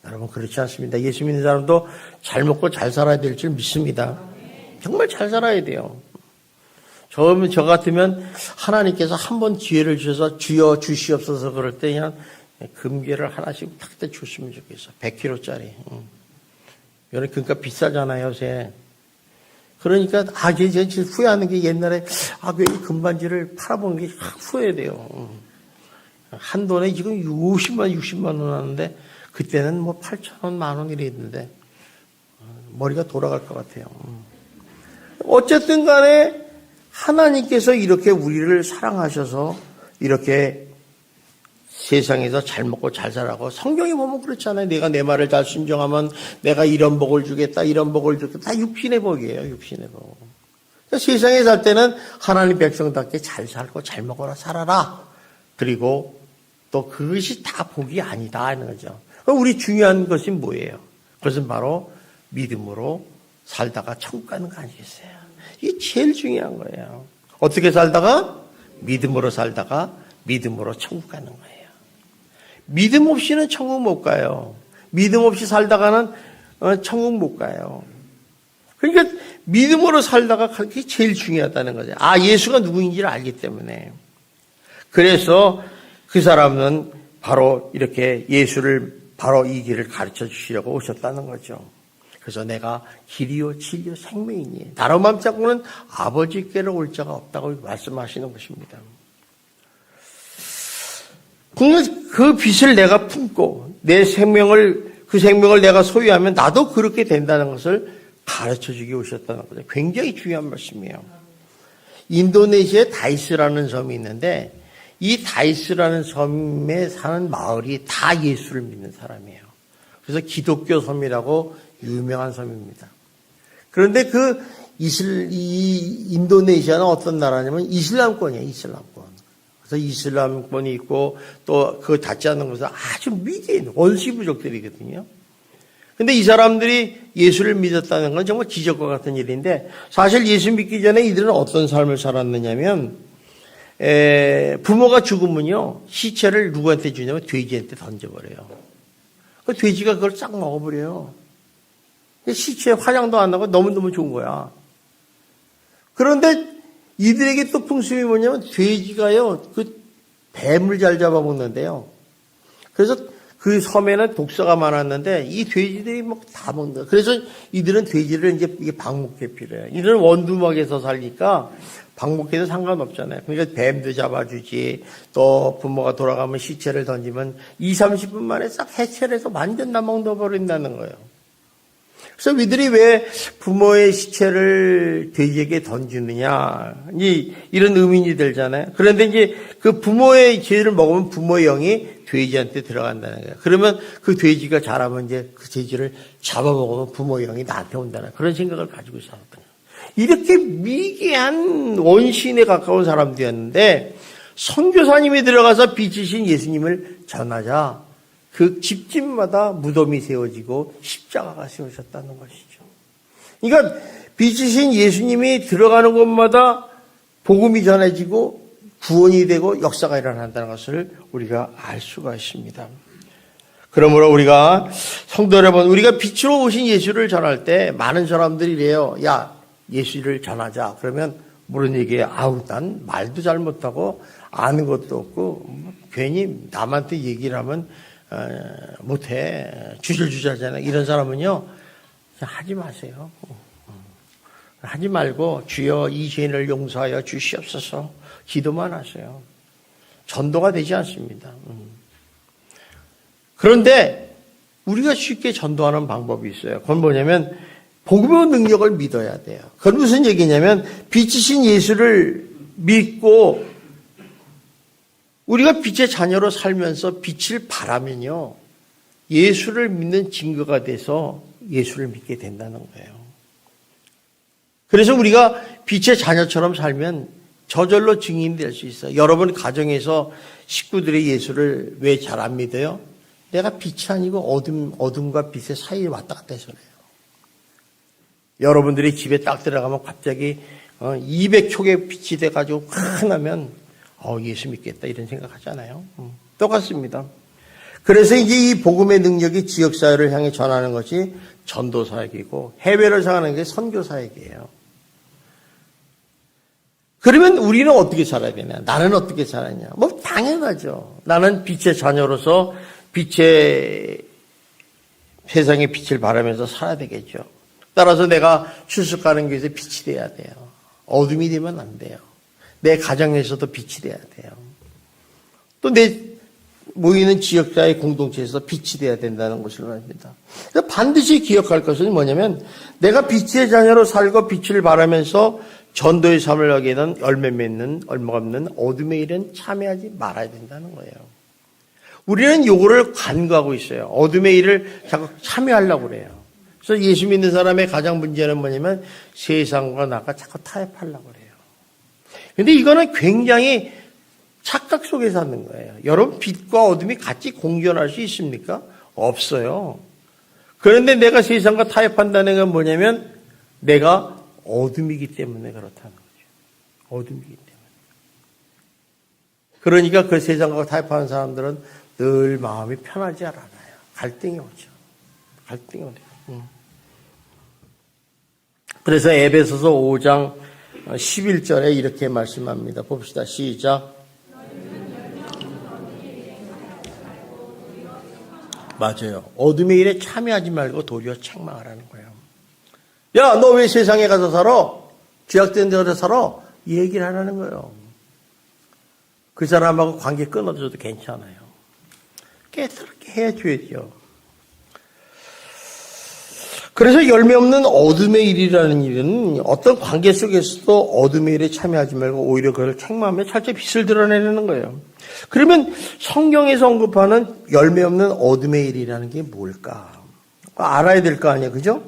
Speaker 1: 여러분, 그렇지 않습니다. 예수 믿는 사람도 잘 먹고 잘 살아야 될 줄 믿습니다. 정말 잘 살아야 돼요. 저 같으면 하나님께서 한 번 기회를 주셔서 주여 주시옵소서 그럴 때 그냥 금괴를 하나씩 탁 줬으면 좋겠어. 100kg짜리. 여러분, 그러니까 비싸잖아요, 요새. 그러니까, 이제 후회하는 게 옛날에, 왜 이 금반지를 팔아보는 게 후회돼요. 한 돈에 지금 60만 원 하는데, 그때는 뭐 8,000원, 10,000원 이랬는데, 머리가 돌아갈 것 같아요. 어쨌든 간에, 하나님께서 이렇게 우리를 사랑하셔서, 이렇게 세상에서 잘 먹고 잘 살라고. 성경에 보면 그렇잖아요. 내가 내 말을 잘 순종하면 내가 이런 복을 주겠다, 이런 복을 주겠다. 다 육신의 복이에요, 육신의 복. 그러니까 세상에 살 때는 하나님 백성답게 잘 살고 잘 먹어라, 살아라. 그리고 또 그것이 다 복이 아니다 하는 거죠. 우리 중요한 것이 뭐예요? 그것은 바로 믿음으로 살다가 천국 가는 거 아니겠어요? 이게 제일 중요한 거예요. 어떻게 살다가? 믿음으로 살다가 믿음으로 천국 가는 거예요. 믿음 없이는 천국 못 가요. 믿음 없이 살다가는 천국 못 가요. 그러니까 믿음으로 살다가 그게 제일 중요하다는 거죠. 예수가 누구인지를 알기 때문에. 그래서 그 사람은 바로 이렇게 예수를 바로 이 길을 가르쳐 주시려고 오셨다는 거죠. 그래서 내가 길이요 진리요 생명이니 나로 맘잡고는 아버지께로 올 자가 없다고 말씀하시는 것입니다. 그 빛을 내가 품고 내 그 생명을 내가 소유하면 나도 그렇게 된다는 것을 가르쳐 주기 오셨다는 거죠. 굉장히 중요한 말씀이에요. 인도네시아에 다이스라는 섬이 있는데 이 다이스라는 섬에 사는 마을이 다 예수를 믿는 사람이에요. 그래서 기독교 섬이라고 유명한 섬입니다. 그런데 이 인도네시아는 어떤 나라냐면 이슬람권이에요, 이슬람권. 그래서 이슬람권이 있고 또 그거 닿지 않는 것은 아주 미개인 원시 부족들이거든요. 근데 이 사람들이 예수를 믿었다는 건 정말 기적과 같은 일인데 사실 예수 믿기 전에 이들은 어떤 삶을 살았느냐면 부모가 죽으면요 시체를 누구한테 주냐면 돼지한테 던져버려요. 그 돼지가 그걸 싹 먹어버려요. 시체에 화장도 안 나고 너무너무 좋은 거야. 그런데 이들에게 또 풍습이 뭐냐면 돼지가요 그 뱀을 잘 잡아먹는데요. 그래서 그 섬에는 독사가 많았는데 이 돼지들이 막 다 먹는다. 그래서 이들은 돼지를 이제 방목해 필요해요. 이들은 원두막에서 살니까 방목해도 상관없잖아요. 그러니까 뱀도 잡아주지 또 부모가 돌아가면 시체를 던지면 20-30분 만에 싹 해체를 해서 완전 다 먹어버린다는 거예요. 그래서 이들이 왜 부모의 시체를 돼지에게 던지느냐, 이런 의문이 들잖아요. 그런데 이제 그 부모의 죄를 먹으면 부모의 영이 돼지한테 들어간다는 거예요. 그러면 그 돼지가 자라면 이제 그 돼지를 잡아먹으면 부모의 영이 나한테 온다는 그런 생각을 가지고 살았거든요. 이렇게 미개한 원신에 가까운 사람들이었는데 선교사님이 들어가서 빛이신 예수님을 전하자 그 집집마다 무덤이 세워지고 십자가가 세워졌다는 것이죠. 그러니까 빛이신 예수님이 들어가는 곳마다 복음이 전해지고 구원이 되고 역사가 일어난다는 것을 우리가 알 수가 있습니다. 그러므로 우리가 성도 여러분, 우리가 빛으로 오신 예수를 전할 때 많은 사람들이 이래요. 야, 예수를 전하자. 그러면 모르는 얘기에 난 말도 잘 못하고 아는 것도 없고 괜히 남한테 얘기를 하면 못해. 주절주절하잖아요. 이런 사람은요, 하지 마세요. 하지 말고, 주여 이 죄인을 용서하여 주시옵소서. 기도만 하세요. 전도가 되지 않습니다. 그런데, 우리가 쉽게 전도하는 방법이 있어요. 그건 뭐냐면, 복음의 능력을 믿어야 돼요. 그건 무슨 얘기냐면, 빛이신 예수를 믿고, 우리가 빛의 자녀로 살면서 빛을 발하면요, 예수를 믿는 증거가 돼서 예수를 믿게 된다는 거예요. 그래서 우리가 빛의 자녀처럼 살면 저절로 증인이 될 수 있어요. 여러분 가정에서 식구들이 예수를 왜 잘 안 믿어요? 내가 빛이 아니고 어둠과 빛의 사이에 왔다 갔다 해서 그래요. 여러분들이 집에 딱 들어가면 갑자기 200촉의 빛이 돼가지고 환하면 예수 믿겠다 이런 생각하잖아요. 똑같습니다. 그래서 이제 이 복음의 능력이 지역사회를 향해 전하는 것이 전도사역이고 해외를 향하는 게 선교사역이에요. 그러면 우리는 어떻게 살아야 되냐? 나는 어떻게 살았냐? 뭐 당연하죠. 나는 빛의 자녀로서 빛의 세상의 빛을 바라면서 살아야 되겠죠. 따라서 내가 출석하는 곳에 빛이 돼야 돼요. 어둠이 되면 안 돼요. 내 가정에서도 빛이 돼야 돼요. 또 내 모이는 지역사회 공동체에서 빛이 돼야 된다는 것을 말합니다. 반드시 기억할 것은 뭐냐면 내가 빛의 자녀로 살고 빛을 바라면서 전도의 삶을 하게 된 열매 맺는 얼마 없는 어둠의 일은 참여하지 말아야 된다는 거예요. 우리는 요거를 간과하고 있어요. 어둠의 일을 자꾸 참여하려고 그래요. 그래서 예수 믿는 사람의 가장 문제는 뭐냐면 세상과 나가 자꾸 타협하려고 그래요. 근데 이거는 굉장히 착각 속에 사는 거예요. 여러분 빛과 어둠이 같이 공존할 수 있습니까? 없어요. 그런데 내가 세상과 타협한다는 건 뭐냐면 내가 어둠이기 때문에 그렇다는 거죠. 어둠이기 때문에. 그러니까 그 세상과 타협하는 사람들은 늘 마음이 편하지 않아요. 갈등이 오죠. 갈등이 오죠. 그래서 에베소서 5장 11절에 이렇게 말씀합니다. 봅시다. 시작. 맞아요. 어둠의 일에 참여하지 말고 도리어 책망하라는 거예요. 야, 너 왜 세상에 가서 살아? 죄악된 데서 살아? 이 얘기를 하라는 거예요. 그 사람하고 관계 끊어져도 괜찮아요. 깨끗하게 해줘야죠. 그래서 열매 없는 어둠의 일이라는 일은 어떤 관계 속에서도 어둠의 일에 참여하지 말고 오히려 그걸 책망하며 철저히 빛을 드러내는 거예요. 그러면 성경에서 언급하는 열매 없는 어둠의 일이라는 게 뭘까? 알아야 될 거 아니에요. 그죠?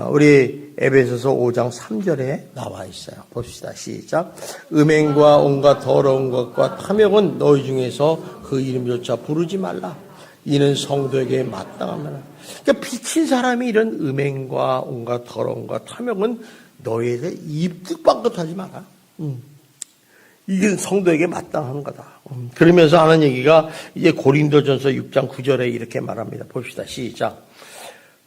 Speaker 1: 우리 에베소서 5장 3절에 나와 있어요. 봅시다. 시작. 음행과 온갖 더러운 것과 탐욕은 너희 중에서 그 이름조차 부르지 말라. 이는 성도에게 마땅하면. 그러니까 비친 사람이 이런 음행과 온갖 더러움과 탐욕은 너희에게 입 빵긋하지 마라. 이게 성도에게 마땅한 거다. 그러면서 하는 얘기가 이제 고린도전서 6장 9절에 이렇게 말합니다. 봅시다. 시작.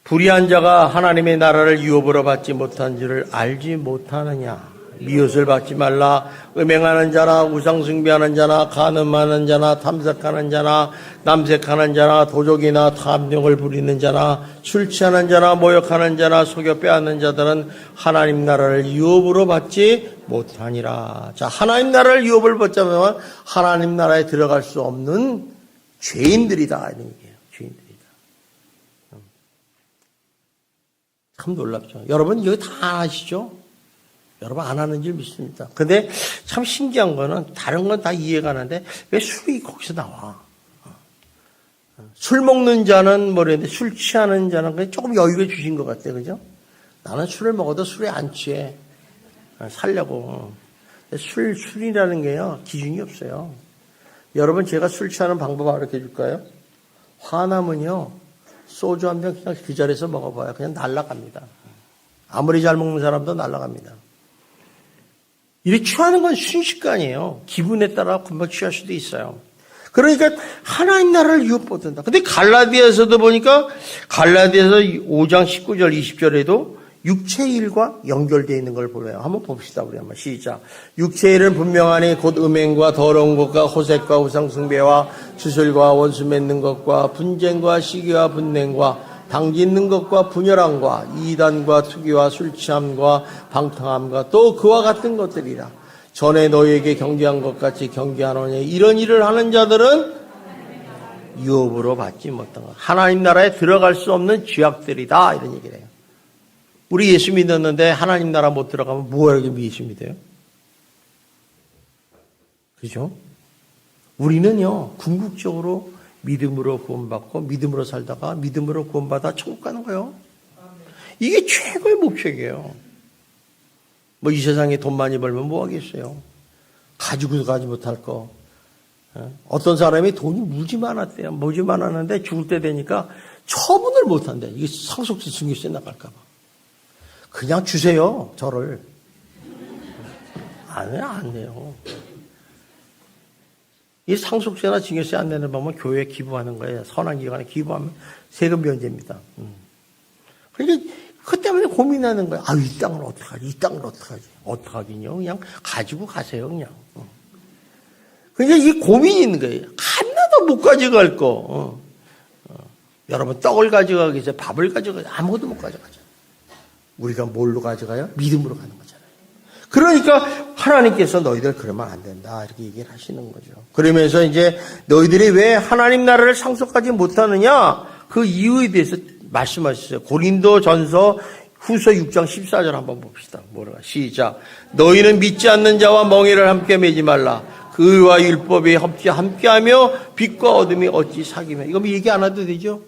Speaker 1: 불의한 자가 하나님의 나라를 유업으로 받지 못한 줄을 알지 못하느냐. 미웃을 받지 말라. 음행하는 자나 우상숭배하는 자나 간음하는 자나 탐색하는 자나 남색하는 자나 도적이나 탐욕을 부리는 자나 술 취하는 자나 모욕하는 자나 속여 빼앗는 자들은 하나님 나라를 유업으로 받지 못하니라. 자, 하나님 나라를 유업을 받자면 하나님 나라에 들어갈 수 없는 죄인들이다 이런 얘기예요. 죄인들이다. 참 놀랍죠. 여러분 여기 다 아시죠? 여러분 안 하는 줄 믿습니다. 근데 참 신기한 거는 다른 건 다 이해가 가는데 왜 술이 거기서 나와? 술 먹는 자는 뭐랬는데 술 취하는 자는 조금 여유를 주신 것 같아요. 그죠? 나는 술을 먹어도 술에 안 취해. 살려고. 술이라는 게요. 기준이 없어요. 여러분 제가 술 취하는 방법 알려줘 줄까요? 화나면요. 소주 한 병 그냥 그 자리에서 먹어봐요. 그냥 날아갑니다. 아무리 잘 먹는 사람도 날아갑니다. 이렇게 취하는 건 순식간이에요. 기분에 따라 금방 취할 수도 있어요. 그러니까 하나님 나라를 유업받는다. 근데 갈라디아에서도 보니까 갈라디아서 5장 19절 20절에도 육체의 일과 연결되어 있는 걸 보여요. 한번 봅시다. 우리 한번 시작. 육체의 일은 분명하니 곧 음행과 더러운 것과 호색과 우상숭배와 주술과 원수 맺는 것과 분쟁과 시기와 분냉과 당짓는 것과 분열함과 이단과 투기와 술취함과 방탕함과 또 그와 같은 것들이라. 전에 너희에게 경계한 것 같이 경계하노니 이런 일을 하는 자들은 유업으로 받지 못한 것. 하나님 나라에 들어갈 수 없는 죄악들이다 이런 얘기를 해요. 우리 예수 믿었는데 하나님 나라 못 들어가면 뭐하게 예수 믿어요? 그죠? 우리는요, 궁극적으로 믿음으로 구원받고 믿음으로 살다가 믿음으로 구원받아 천국 가는 거예요. 이게 최고의 목표이에요. 뭐 이 세상에 돈 많이 벌면 뭐 하겠어요. 가지고도 가지 못할 거. 어떤 사람이 돈이 무지 많았대요. 무지 많았는데 죽을 때 되니까 처분을 못 한대. 이게 상속세 증여세 나갈까 봐. 그냥 주세요, 저를. 안 해요, 안 해요. 이 상속세나 증여세 안 내는 방법은 교회에 기부하는 거예요. 선한기관에 기부하면 세금 면제입니다. 그러니까 그 때문에 고민하는 거예요. 아, 이 땅을 어떡하지? 이 땅을 어떡하지? 어떡하긴요? 그냥 가지고 가세요, 그냥. 그러니까 이게 고민이 있는 거예요. 하나도 못 가져갈 거. 여러분, 떡을 가져가기 위해서 밥을 가져가요. 아무것도 못 가져가죠. 우리가 뭘로 가져가요? 믿음으로 가는 거잖아요. 그러니까 하나님께서 너희들 그러면 안 된다. 이렇게 얘기를 하시는 거죠. 그러면서 이제 너희들이 왜 하나님 나라를 상속하지 못하느냐? 그 이유에 대해서 말씀하셨어요. 고린도 전서 후서 6장 14절 한번 봅시다. 뭐라 시작. 너희는 믿지 않는 자와 멍에를 함께 매지 말라. 그와 율법이 함께하며 빛과 어둠이 어찌 사귀며. 이거 뭐 얘기 안 해도 되죠?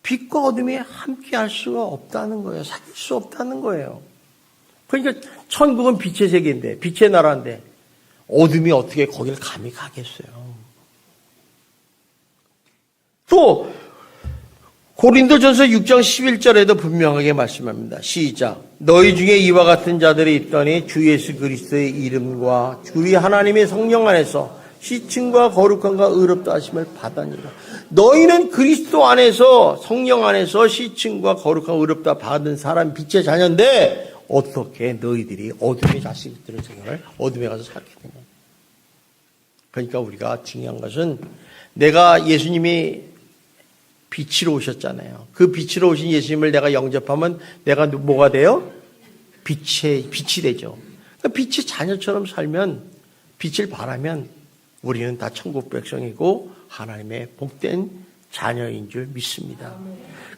Speaker 1: 빛과 어둠이 함께할 수가 없다는 거예요. 사귈 수 없다는 거예요. 그러니까 천국은 빛의 세계인데, 빛의 나라인데 어둠이 어떻게 거길 감히 가겠어요. 또 고린도전서 6장 11절에도 분명하게 말씀합니다. 시작. 너희 중에 이와 같은 자들이 있더니 주 예수 그리스도의 이름과 우리 하나님의 성령 안에서 시침과 거룩함과 의롭다 하심을 받으니라. 너희는 그리스도 안에서 성령 안에서 시침과 거룩함과 의롭다 받은 사람 빛의 자녀인데 어떻게 너희들이 어둠의 자식들의 생활을 어둠에 가서 살게 되냐. 그러니까 우리가 중요한 것은 내가 예수님이 빛으로 오셨잖아요. 그 빛으로 오신 예수님을 내가 영접하면 내가 뭐가 돼요? 빛이 되죠. 그러니까 빛의 자녀처럼 살면, 빛을 바라면 우리는 다 천국 백성이고 하나님의 복된 자녀인 줄 믿습니다.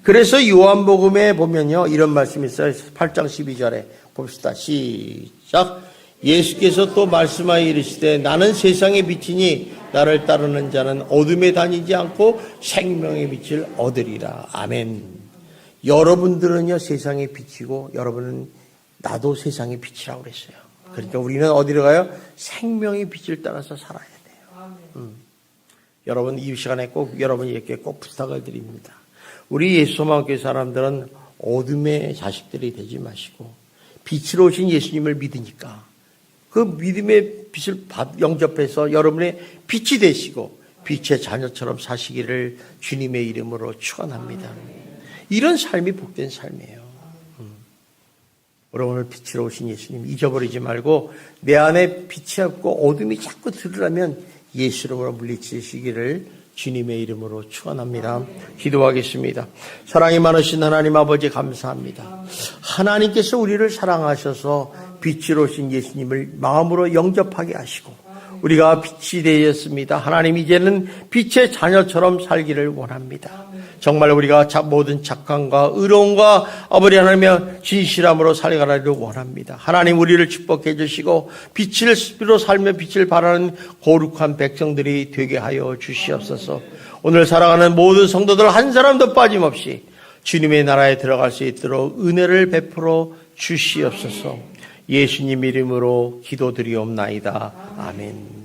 Speaker 1: 그래서 요한복음에 보면요, 이런 말씀이 있어요. 8장 12절에 봅시다. 시작. 예수께서 또 말씀하여 이르시되 나는 세상의 빛이니 나를 따르는 자는 어둠에 다니지 않고 생명의 빛을 얻으리라. 아멘. 여러분들은요, 세상의 빛이고 여러분은 나도 세상의 빛이라고 그랬어요. 그러니까 우리는 어디로 가요? 생명의 빛을 따라서 살아야 돼요. 여러분, 이 시간에 꼭 여러분에게 꼭 부탁을 드립니다. 우리 예수만교회 사람들은 어둠의 자식들이 되지 마시고 빛으로 오신 예수님을 믿으니까 그 믿음의 빛을 영접해서 여러분의 빛이 되시고 빛의 자녀처럼 사시기를 주님의 이름으로 축원합니다. 이런 삶이 복된 삶이에요. 오늘 빛으로 오신 예수님 잊어버리지 말고 내 안에 빛이 없고 어둠이 자꾸 들으라면 예수 이름으로 물리치시기를 주님의 이름으로 축원합니다. 기도하겠습니다. 사랑이 많으신 하나님 아버지 감사합니다. 하나님께서 우리를 사랑하셔서 빛으로 오신 예수님을 마음으로 영접하게 하시고 우리가 빛이 되었습니다. 하나님 이제는 빛의 자녀처럼 살기를 원합니다. 정말 우리가 모든 착함과 의로움과 아버지 하나님의 진실함으로 살아가기를 원합니다. 하나님 우리를 축복해 주시고 빛으로 살며 빛을 발하는 거룩한 백성들이 되게 하여 주시옵소서. 오늘 살아가는 모든 성도들 한 사람도 빠짐없이 주님의 나라에 들어갈 수 있도록 은혜를 베풀어 주시옵소서. 예수님 이름으로 기도드리옵나이다. 아멘.